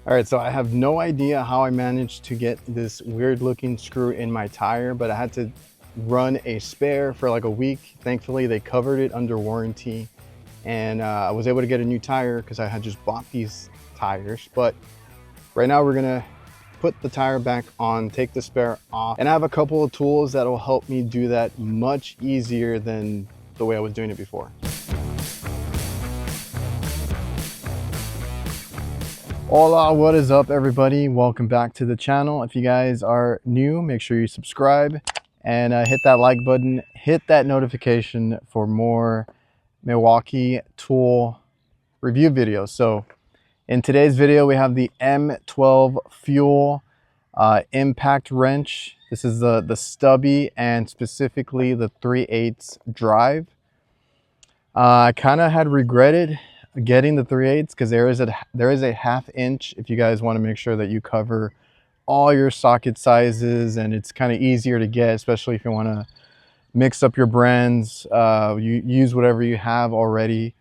All right, so I have no idea how I managed to get this weird looking screw in my tire, but I had to run a spare for like a week. Thankfully, they covered it under warranty, and I was able to get a new tire because I had just bought these tires. But right now we're gonna put the tire back on, take the spare off, and I have a couple of tools that will help me do that much easier than the way I was doing it before. Hola, what is up everybody? Welcome back to the channel. If you guys are new, make sure you subscribe and hit that like button, hit that notification for more Milwaukee tool review videos. So in today's video, we have the M12 fuel impact wrench. This is the Stubby and specifically the 3/8 drive. I kind of had regretted getting the 3/8 because there is a 1/2 inch if you guys want to make sure that you cover all your socket sizes, and it's kind of easier to get, especially if you want to mix up your brands. You use whatever you have already.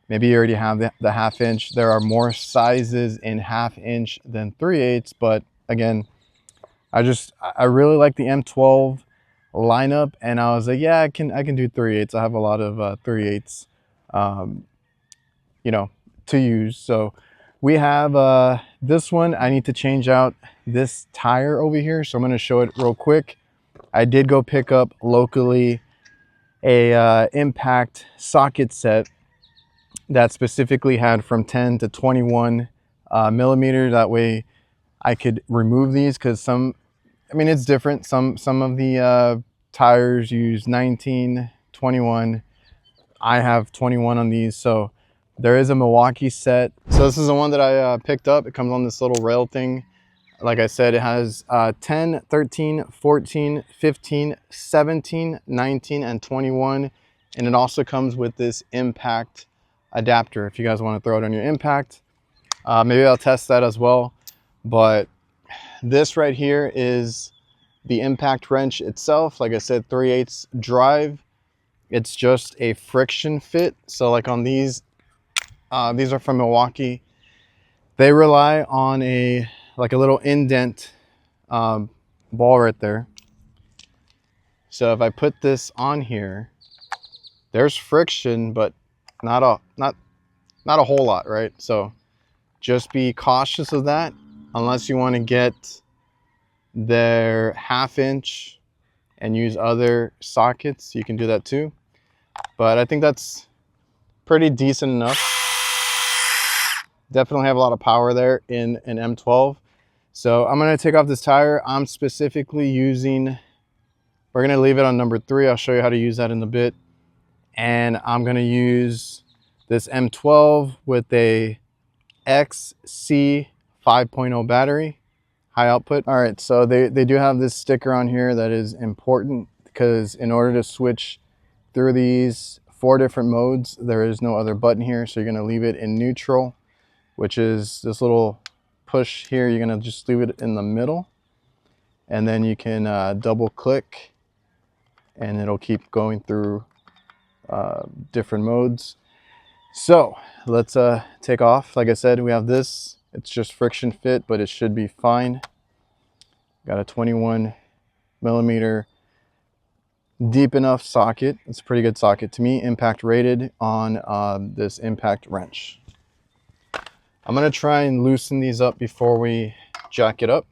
Maybe you already have the 1/2 inch. There are more sizes in 1/2 inch than 3/8, but again, I really like the M12 lineup, and I was like, yeah, I can do 3/8. I have a lot of 3/8 you know, to use. So we have this one. I need to change out this tire over here, so I'm going to show it real quick. I did go pick up locally a impact socket set that specifically had from 10 to 21 millimeters. That way I could remove these, because it's different. Some of the tires use 19, 21. I have 21 on these. So there is a Milwaukee Set. So this is the one that I picked up. It comes on this little rail thing. Like I said, it has 10, 13, 14, 15, 17, 19, and 21. And it also comes with this impact adapter if you guys want to throw it on your impact. Maybe I'll test that as well. But this right here is the impact wrench itself. Like I said, 3/8 drive. It's just a friction fit. So like on these are from Milwaukee. They rely on a little indent ball right there. So if I put this on here, there's friction, but not a whole lot, right? So just be cautious of that. Unless you want to get their 1/2 inch and use other sockets, you can do that too. But I think that's pretty decent enough. Definitely have a lot of power there in an M12. So I'm going to take off this tire. I'm specifically using, we're going to leave it on number 3. I'll show you how to use that in a bit. And I'm going to use this M12 with a XC 5.0 battery, high output. All right, so they do have this sticker on here that is important, because in order to switch through these 4 different modes, there is no other button here. So you're going to leave it in neutral, which is this little push here. You're going to just leave it in the middle, and then you can double click and it'll keep going through different modes. So let's take off. Like I said, we have this. It's just friction fit, but it should be fine. Got a 21 millimeter deep enough socket. It's a pretty good socket to me. Impact rated on this impact wrench. I'm gonna try and loosen these up before we jack it up.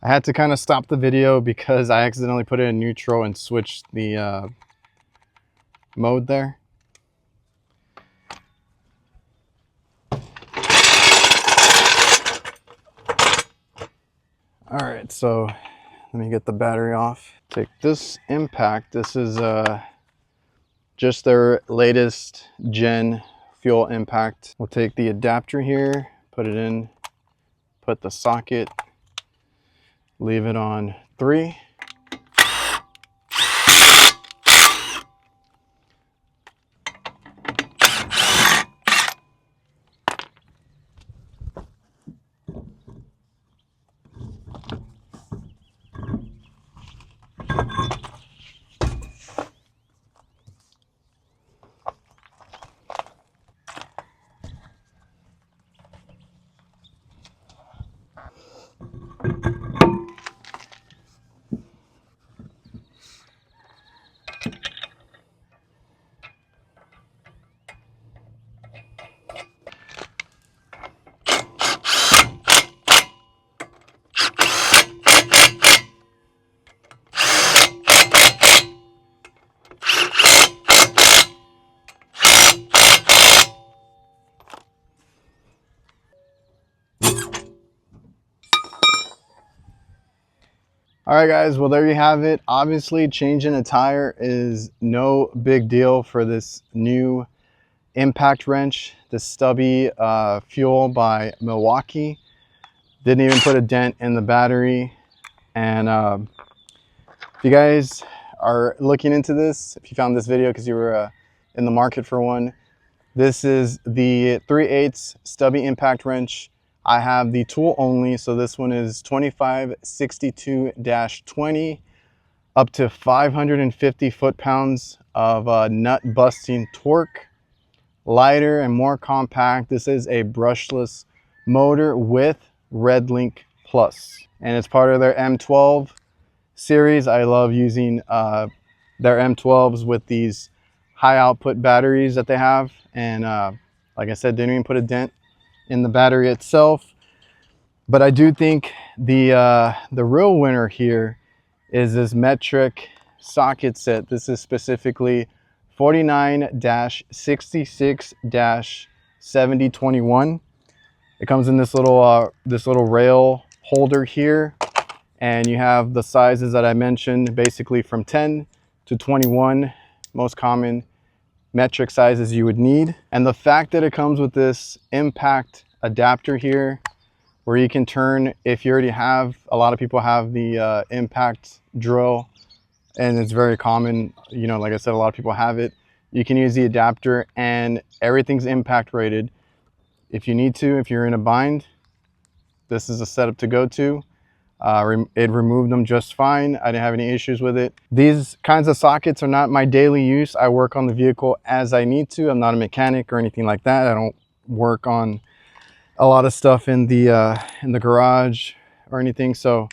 I had to kind of stop the video because I accidentally put it in neutral and switched the mode there. All right, so let me get the battery off. Take this impact. This is just their latest gen fuel impact. We'll take the adapter here, put it in, put the socket, leave it on 3. All right, guys, well, there you have it. Obviously, changing a tire is no big deal for this new impact wrench, the Stubby Fuel by Milwaukee. Didn't even put a dent in the battery. And if you guys are looking into this, if you found this video because you were in the market for one, this is the 3/8 Stubby impact wrench. I have the tool only, so this one is 2562-20, up to 550 foot-pounds of nut busting torque, lighter and more compact. This is a brushless motor with Red Link Plus, and it's part of their M12 series. I love using their M12s with these high output batteries that they have, and like I said, didn't even put a dent in the battery itself. But I do think the real winner here is this metric socket set. This is specifically 49-66-7021. It comes in this little rail holder here, and you have the sizes that I mentioned, basically from 10 to 21, most common metric sizes you would need. And the fact that it comes with this impact adapter here, where you can turn, if you already have, a lot of people have the impact drill, and it's very common, you know, like I said, a lot of people have it. You can use the adapter and everything's impact rated. If you need to, if you're in a bind, this is a setup to go to. It removed them just fine. I didn't have any issues with it. These kinds of sockets are not my daily use. I work on the vehicle as I need to. I'm not a mechanic or anything like that. I don't work on a lot of stuff in the garage or anything. So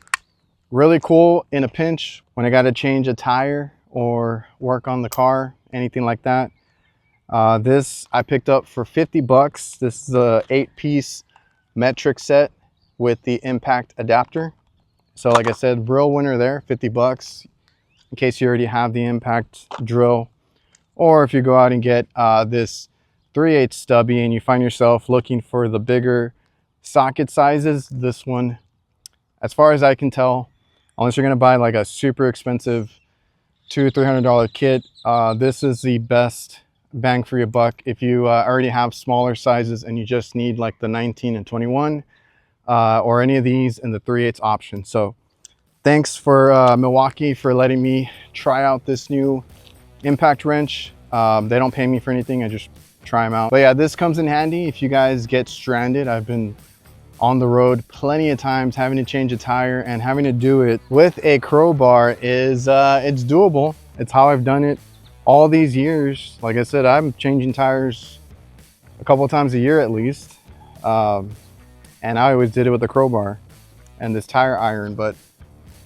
really cool in a pinch when I got to change a tire or work on the car, anything like that. This I picked up for 50 bucks. This is a 8-piece metric set with the impact adapter. So like I said, real winner there, 50 bucks, in case you already have the impact drill. Or if you go out and get this 3/8 Stubby and you find yourself looking for the bigger socket sizes, this one, as far as I can tell, unless you're gonna buy like a super expensive $200-300 kit, this is the best bang for your buck. If you already have smaller sizes and you just need like the 19 and 21, or any of these in the 3/8 option. So thanks for Milwaukee for letting me try out this new impact wrench. They don't pay me for anything, I just try them out. But yeah, this comes in handy if you guys get stranded. I've been on the road plenty of times having to change a tire, and having to do it with a crowbar is it's doable. It's how I've done it all these years. Like I said, I'm changing tires a couple of times a year at least. And I always did it with a crowbar and this tire iron, but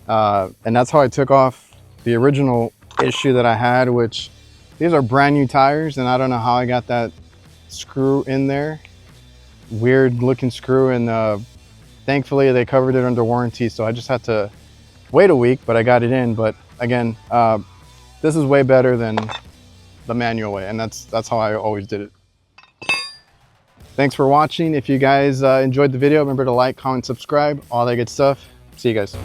and that's how I took off the original issue that I had, which these are brand new tires, and I don't know how I got that screw in there. Weird looking screw, and thankfully they covered it under warranty, so I just had to wait a week, but I got it in. But again, this is way better than the manual way, and that's how I always did it. Thanks for watching. If you guys enjoyed the video, remember to like, comment, subscribe, all that good stuff. See you guys.